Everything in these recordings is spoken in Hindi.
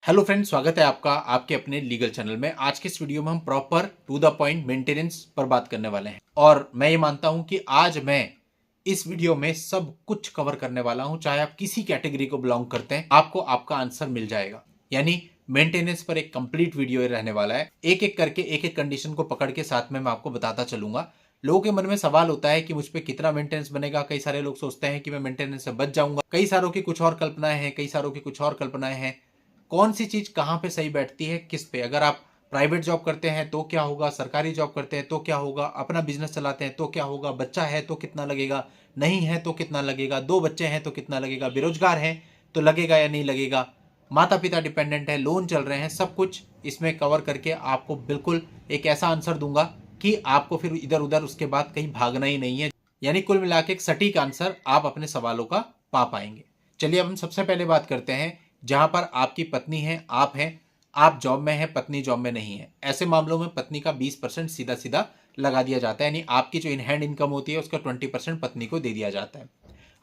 हेलो फ्रेंड्स, स्वागत है आपका आपके अपने लीगल चैनल में। आज के इस वीडियो में हम proper to the point maintenance पर बात करने वाले हैं और मैं ये मानता हूं कि आज मैं इस वीडियो में सब कुछ कवर करने वाला हूं। चाहे आप किसी कैटेगरी को बिलोंग करते हैं, आपको आपका आंसर मिल जाएगा। यानी मेंटेनेंस पर एक कंप्लीट वीडियो रहने वाला है। एक एक करके एक एक कंडीशन को पकड़ के साथ में मैं आपको बताता चलूंगा। लोगों के मन में सवाल होता है कि मुझ पे कितना मेंटेनेंस बनेगा। कई सारे लोग सोचते हैं कि मैं मेंटेनेंस से बच जाऊंगा। कई सारों की कुछ और कल्पनाएं हैं, कई सारों की कुछ और कल्पनाएं हैं। कौन सी चीज कहां पे सही बैठती है, किस पे। अगर आप प्राइवेट जॉब करते हैं तो क्या होगा, सरकारी जॉब करते हैं तो क्या होगा, अपना बिजनेस चलाते हैं तो क्या होगा, बच्चा है तो कितना लगेगा, नहीं है तो कितना लगेगा, दो बच्चे हैं तो कितना लगेगा, बेरोजगार हैं तो लगेगा या नहीं लगेगा, माता पिता डिपेंडेंट है, लोन चल रहे हैं, सब कुछ इसमें कवर करके आपको बिल्कुल एक ऐसा आंसर दूंगा कि आपको फिर इधर उधर उसके बाद कहीं भागना ही नहीं है। यानी कुल मिला के एक सटीक आंसर आप अपने सवालों का पा पाएंगे। चलिए अब हम सबसे पहले बात करते हैं जहां पर आपकी पत्नी है, आप हैं, आप जॉब में हैं, पत्नी जॉब में नहीं है। ऐसे मामलों में पत्नी का 20% सीधा सीधा लगा दिया जाता है। यानी आपकी जो इन हैंड इनकम होती है उसका 20% पत्नी को दे दिया जाता है।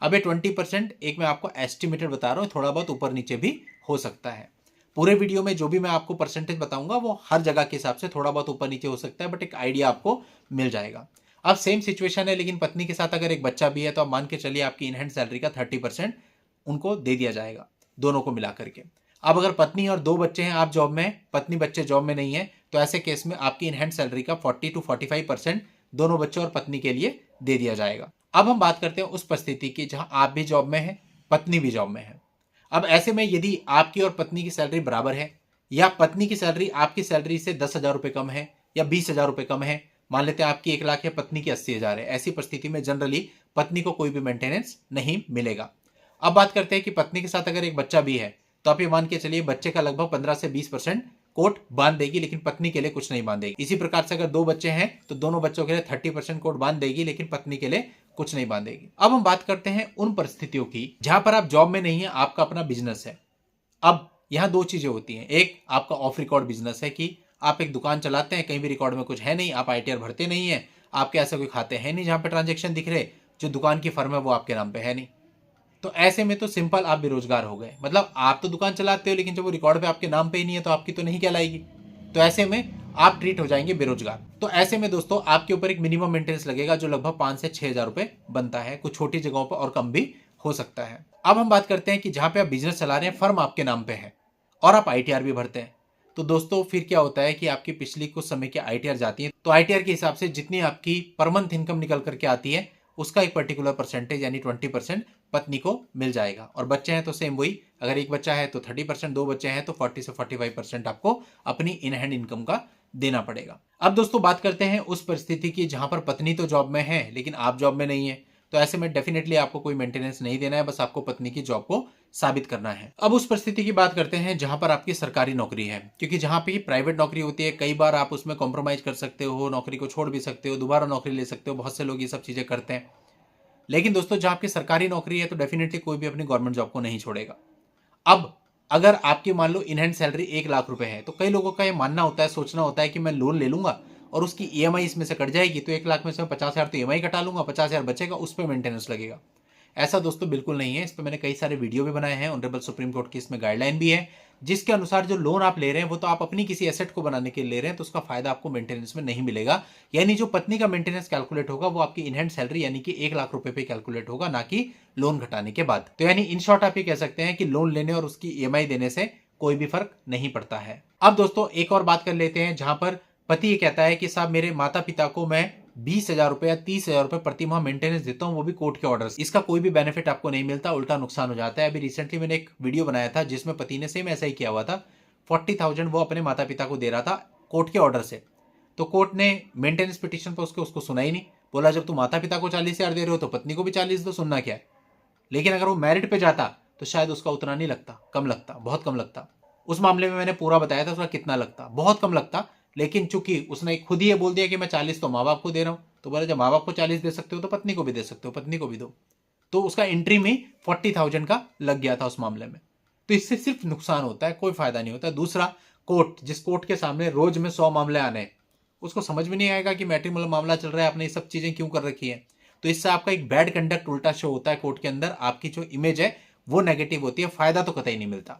अब ये 20% एक मैं आपको एस्टिमेटेड बता रहा हूँ, थोड़ा बहुत ऊपर नीचे भी हो सकता है। पूरे वीडियो में जो भी मैं आपको परसेंटेज बताऊंगा वो हर जगह के हिसाब से थोड़ा बहुत ऊपर नीचे हो सकता है, बट एक आइडिया आपको मिल जाएगा। अब सेम सिचुएशन है, लेकिन पत्नी के साथ अगर एक बच्चा भी है तो आप मान के चलिए आपकी इन हैंड सैलरी का 30% उनको दे दिया जाएगा, दोनों को मिला करके। अब अगर पत्नी और दो बच्चे हैं, आप जॉब में, पत्नी बच्चे जॉब में नहीं है, तो ऐसे केस में आपकी इन हैंड सैलरी का 40 to 45% दोनों बच्चों और पत्नी के लिए दे दिया जाएगा। अब हम बात करते हैं उस परिस्थिति की जहां आप भी जॉब में हैं, पत्नी भी जॉब में है। अब ऐसे में यदि आपकी और पत्नी की सैलरी बराबर है, या पत्नी की सैलरी आपकी सैलरी से 10,000 रुपए कम है या 20,000 रुपए कम है, मान लेते हैं आपकी 1 लाख है, पत्नी की 80,000 है, ऐसी परिस्थिति में जनरली पत्नी को कोई भी मेंटेनेंस नहीं मिलेगा। अब बात करते हैं कि पत्नी के साथ अगर एक बच्चा भी है तो आप ये मान के चलिए बच्चे का लगभग 15 से 20% कोट बांध देगी, लेकिन पत्नी के लिए कुछ नहीं बांधेगी। इसी प्रकार से अगर दो बच्चे हैं तो दोनों बच्चों के लिए 30% कोट बांध देगी, लेकिन पत्नी के लिए कुछ नहीं बांधेगी। अब हम बात करते हैं उन परिस्थितियों की जहां पर आप जॉब में नहीं है, आपका अपना बिजनेस है। अब यहां दो चीजें होती हैं। एक आपका ऑफ रिकॉर्ड बिजनेस है कि आप एक दुकान चलाते हैं, कहीं भी रिकॉर्ड में कुछ है नहीं, आप आईटीआर भरते नहीं है, आपके ऐसे कोई खाते हैं नहीं जहां पे ट्रांजेक्शन दिख रहे, जो दुकान की फर्म है वो आपके नाम पे है नहीं। तो ऐसे में तो सिंपल आप बेरोजगार हो गए। मतलब आप तो दुकान चलाते हो, लेकिन जब वो रिकॉर्ड पे आपके नाम पे ही नहीं है तो आपकी तो नहीं कहलाएगी। तो ऐसे में आप ट्रीट हो जाएंगे बेरोजगार। तो ऐसे में दोस्तों आपके ऊपर एक मिनिमम मेंटेनेंस लगेगा जो लगभग 5 से 6 हजार रुपए बनता है। कुछ छोटी जगहों पर और कम भी हो सकता है। अब हम बात करते हैं कि जहां पे आप बिजनेस चला रहे हैं, फर्म आपके नाम पे है और आप आईटीआर भी भरते हैं, तो दोस्तों फिर क्या होता है कि आपकी पिछली कुछ समय की आईटीआर जाती है, तो आईटीआर के हिसाब से जितनी आपकी पर मंथ इनकम निकल करके आती है उसका एक पर्टिकुलर परसेंटेज यानी 20% पत्नी को मिल जाएगा। और बच्चे हैं तो सेम वही, अगर एक बच्चा है तो 30%, दो बच्चे हैं तो 40 से 45% आपको अपनी इन हैंड इनकम का देना पड़ेगा। अब दोस्तों बात करते हैं उस परिस्थिति की जहां पर पत्नी तो जॉब में है लेकिन आप जॉब में नहीं है। तो ऐसे में डेफिनेटली आपको कोई मेंटेनेंस नहीं देना है, बस आपको पत्नी की जॉब को साबित करना है। अब उस परिस्थिति की बात करते हैं जहां पर आपकी सरकारी नौकरी है, क्योंकि जहां पे प्राइवेट नौकरी होती है कई बार आप उसमें कॉम्प्रोमाइज कर सकते हो, नौकरी को छोड़ भी सकते हो, दोबारा नौकरी ले सकते हो, बहुत से लोग ये सब चीजें करते हैं। लेकिन दोस्तों जहां आपकी सरकारी नौकरी है तो डेफिनेटली कोई भी अपनी गवर्नमेंट जॉब को नहीं छोड़ेगा। अब अगर आपकी मान लो इन हैंड सैलरी 1 लाख रुपए है, तो कई लोगों का ये मानना होता है, सोचना होता है कि मैं लोन ले लूंगा और उसकी ईएमआई इसमें से कट जाएगी, तो 1 लाख में से 50,000 तो ईएमआई कटा लूंगा, 50,000 बचेगा, उस पर मेंटेनेंस लगेगा। ऐसा दोस्तों बिल्कुल नहीं है। इस पर मैंने कई सारे वीडियो भी बनाए हैं, ऑनरेबल सुप्रीम कोर्ट की इसमें गाइडलाइन भी है, जिसके अनुसार जो लोन आप ले रहे हैं वो तो आप अपनी किसी एसेट को बनाने के लिए ले रहे हैं, तो उसका फायदा आपको मेंटेनेंस में नहीं मिलेगा। यानी जो पत्नी का मेंटेनेंस कैलकुलेट होगा वो आपकी इन हैंड सैलरी यानी कि 1 लाख रुपए पे कैलकुलेट होगा, ना कि लोन घटाने के बाद। तो यानी इन शॉर्ट आप ये कह सकते हैं कि लोन लेने और उसकी ईएमआई देने से कोई भी फर्क नहीं पड़ता है। अब दोस्तों एक और बात कर लेते हैं जहां पर पति ये कहता है कि साहब मेरे माता पिता को मैं 20,000 रुपए या 30,000 रुपए प्रति माह मेंटेनेंस देता हूं, वो भी कोर्ट के ऑर्डर से। इसका कोई भी बेनिफिट आपको नहीं मिलता, उल्टा नुकसान हो जाता है। अभी रिसेंटली मैंने एक वीडियो बनाया था जिसमें पति ने सेम ऐसा ही किया हुआ था। 40,000 वो अपने माता पिता को दे रहा था कोर्ट के ऑर्डर से। तो कोर्ट ने मेंटेनेंस पिटीशन पर उसको सुना ही नहीं, बोला जब तू माता पिता को 40,000 दे रहे हो तो पत्नी को भी 40 दो, सुनना क्या है। लेकिन अगर वो मैरिट पे जाता तो शायद उसका उतना नहीं लगता, कम लगता, बहुत कम लगता। उस मामले में मैंने पूरा बताया था उसका कितना लगता, बहुत कम लगता। लेकिन चूंकि उसने खुद ही ये बोल दिया कि मैं 40 तो माँ बाप को दे रहा हूं, तो बोले जब माँ बाप को 40 दे सकते हो तो पत्नी को भी दे सकते हो, पत्नी को भी दो। तो उसका एंट्री में 40,000 का लग गया था उस मामले में। तो इससे सिर्फ नुकसान होता है, कोई फायदा नहीं होता। दूसरा, कोर्ट, जिस कोर्ट के सामने रोज में 100 मामले आने, उसको समझ में नहीं आएगा कि मैट्रिमोनियल मामला चल रहा है, आपने ये सब चीजें क्यों कर रखी है। तो इससे आपका एक बैड कंडक्ट उल्टा शो होता है कोर्ट के अंदर, आपकी जो इमेज है वो नेगेटिव होती है, फायदा तो कतई नहीं मिलता।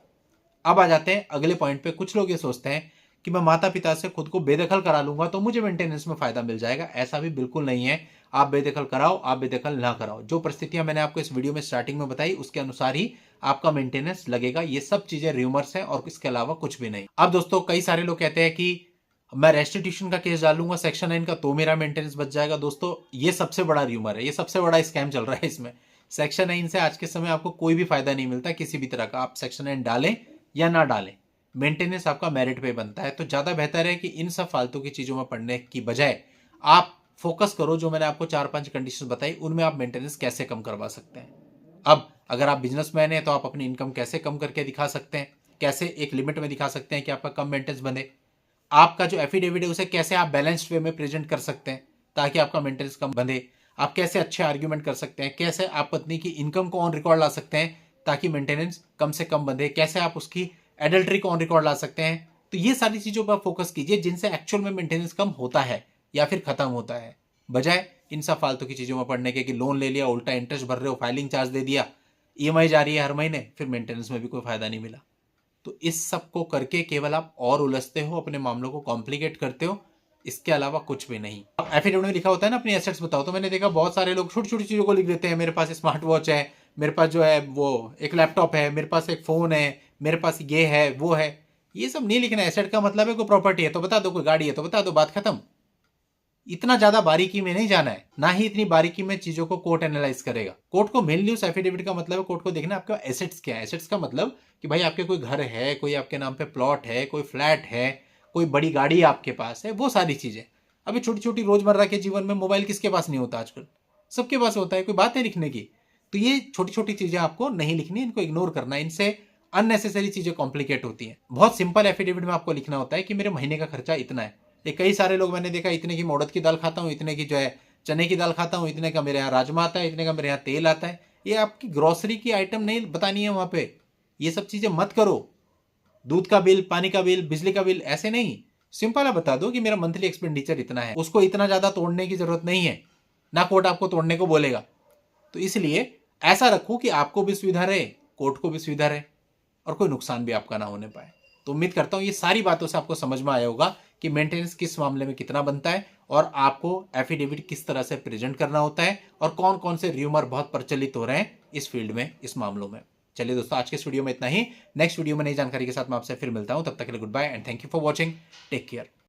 अब आ जाते हैं अगले पॉइंट पे। कुछ लोग ये सोचते हैं कि मैं माता पिता से खुद को बेदखल करा लूंगा तो मुझे मेंटेनेंस में फायदा मिल जाएगा। ऐसा भी बिल्कुल नहीं है। आप बेदखल कराओ, आप बेदखल ना कराओ, जो परिस्थितियां मैंने आपको इस वीडियो में स्टार्टिंग में बताई उसके अनुसार ही आपका मेंटेनेंस लगेगा। ये सब चीजें र्यूमर्स हैं और इसके अलावा कुछ भी नहीं। अब दोस्तों कई सारे लोग कहते हैं कि मैं रेस्टिट्यूशन का केस डालूंगा सेक्शन 9 का तो मेरा मेंटेनेंस बच जाएगा। दोस्तों ये सबसे बड़ा र्यूमर है, ये सबसे बड़ा स्कैम चल रहा है इसमें। सेक्शन 9 से आज के समय आपको कोई भी फायदा नहीं मिलता किसी भी तरह का। आप सेक्शन 9 डालें या ना डालें, मेंटेनेंस आपका मेरिट पे बनता है। तो ज्यादा बेहतर है कि इन सब फालतू की चीजों में पढ़ने की बजाय आप फोकस करो जो मैंने आपको 4-5 कंडीशन बताई, उनमें आप मेंटेनेंस कैसे कम करवा सकते हैं। अब अगर आप बिजनेसमैन हैं तो आप अपनी इनकम कैसे कम करके दिखा सकते हैं, कैसे एक लिमिट में दिखा सकते हैं कि आपका कम मेंटेनेंस बने। आपका जो एफिडेविट है उसे कैसे आप बैलेंस्ड वे में प्रेजेंट कर सकते हैं ताकि आपका मेंटेनेंस कम बंधे। आप कैसे अच्छे आर्ग्यूमेंट कर सकते हैं, कैसे आप पत्नी की इनकम को ऑन रिकॉर्ड ला सकते हैं ताकि मेंटेनेंस कम से कम बंधे, कैसे आप उसकी एडल्ट्री को ऑन रिकॉर्ड ला सकते हैं। तो ये सारी चीजों पर फोकस कीजिए जिनसे एक्चुअल में मेंटेनेंस कम होता है या फिर खत्म होता है, बजाय इन सब फालतू की चीजों में पढ़ने के कि लोन ले लिया, उल्टा इंटरेस्ट भर रहे हो, फाइलिंग चार्ज दे दिया, ईएमआई जा रही है हर महीने, फिर मेंटेनेंस में भी कोई फायदा नहीं मिला। तो इस सब को करके केवल आप और उलझते हो, अपने मामलों को कॉम्प्लिकेट करते हो, इसके अलावा कुछ भी नहीं। एफिडेविट में लिखा होता है ना अपनी एसेट्स बताओ, तो मैंने देखा बहुत सारे लोग छोटी छोटी चीजों को लिख देते हैं। मेरे पास स्मार्ट वॉच है, मेरे पास जो है वो एक लैपटॉप है, मेरे पास एक फोन है, मेरे पास ये है वो है। ये सब नहीं लिखना। एसेट का मतलब है कोई प्रॉपर्टी है तो बता दो, कोई गाड़ी है तो बता दो, बात खत्म। इतना ज्यादा बारीकी में नहीं जाना है, ना ही इतनी बारीकी में चीजों को कोर्ट एनालाइज करेगा। कोर्ट को मेनली उस एफिडेविट का मतलब है, कोर्ट को देखना आपके एसेट्स क्या है। एसेट्स का मतलब कि भाई आपके कोई घर है, कोई आपके नाम पे प्लॉट है, कोई फ्लैट है, कोई बड़ी गाड़ी आपके पास है, वो सारी चीजें। अभी छोटी छोटी रोजमर्रा के जीवन में मोबाइल किसके पास नहीं होता आजकल, सबके पास होता है, कोई बात है लिखने की। तो ये छोटी छोटी चीजें आपको नहीं लिखनी, इनको इग्नोर करना है, इनसे अननेसेसरी चीजें कॉम्प्लिकेट होती हैं। बहुत सिंपल एफिडेविट में आपको लिखना होता है कि मेरे महीने का खर्चा इतना है। ये कई सारे लोग मैंने देखा, इतने की मैं उड़द की दाल खाता हूँ, इतने की जो है चने की दाल खाता हूँ, इतने का मेरे यहाँ राजमा आता है, इतने का मेरे यहाँ तेल आता है। ये आपकी ग्रोसरी की आइटम नहीं बतानी है वहां पे। ये सब चीजें मत करो। दूध का बिल, पानी का बिल, बिजली का बिल, ऐसे नहीं। सिंपल आप बता दो कि मेरा मंथली एक्सपेंडिचर इतना है, उसको इतना ज्यादा तोड़ने की जरूरत नहीं है, ना कोर्ट आपको तोड़ने को बोलेगा। तो इसलिए ऐसा रखो कि आपको भी सुविधा रहे, कोर्ट को भी सुविधा रहे और कोई नुकसान भी आपका ना होने पाए। तो उम्मीद करता हूं ये सारी बातों से आपको समझ में आया होगा कि मेंटेनेंस किस मामले में कितना बनता है और आपको एफिडेविट किस तरह से प्रेजेंट करना होता है और कौन कौन से र्यूमर बहुत प्रचलित हो रहे हैं इस फील्ड में, इस मामलों में। चलिए दोस्तों, आज के इस वीडियो में इतना ही। नेक्स्ट वीडियो में नई जानकारी के साथ मैं आपसे फिर मिलता हूं। तब तक के लिए goodbye and thank you for watching. Take care.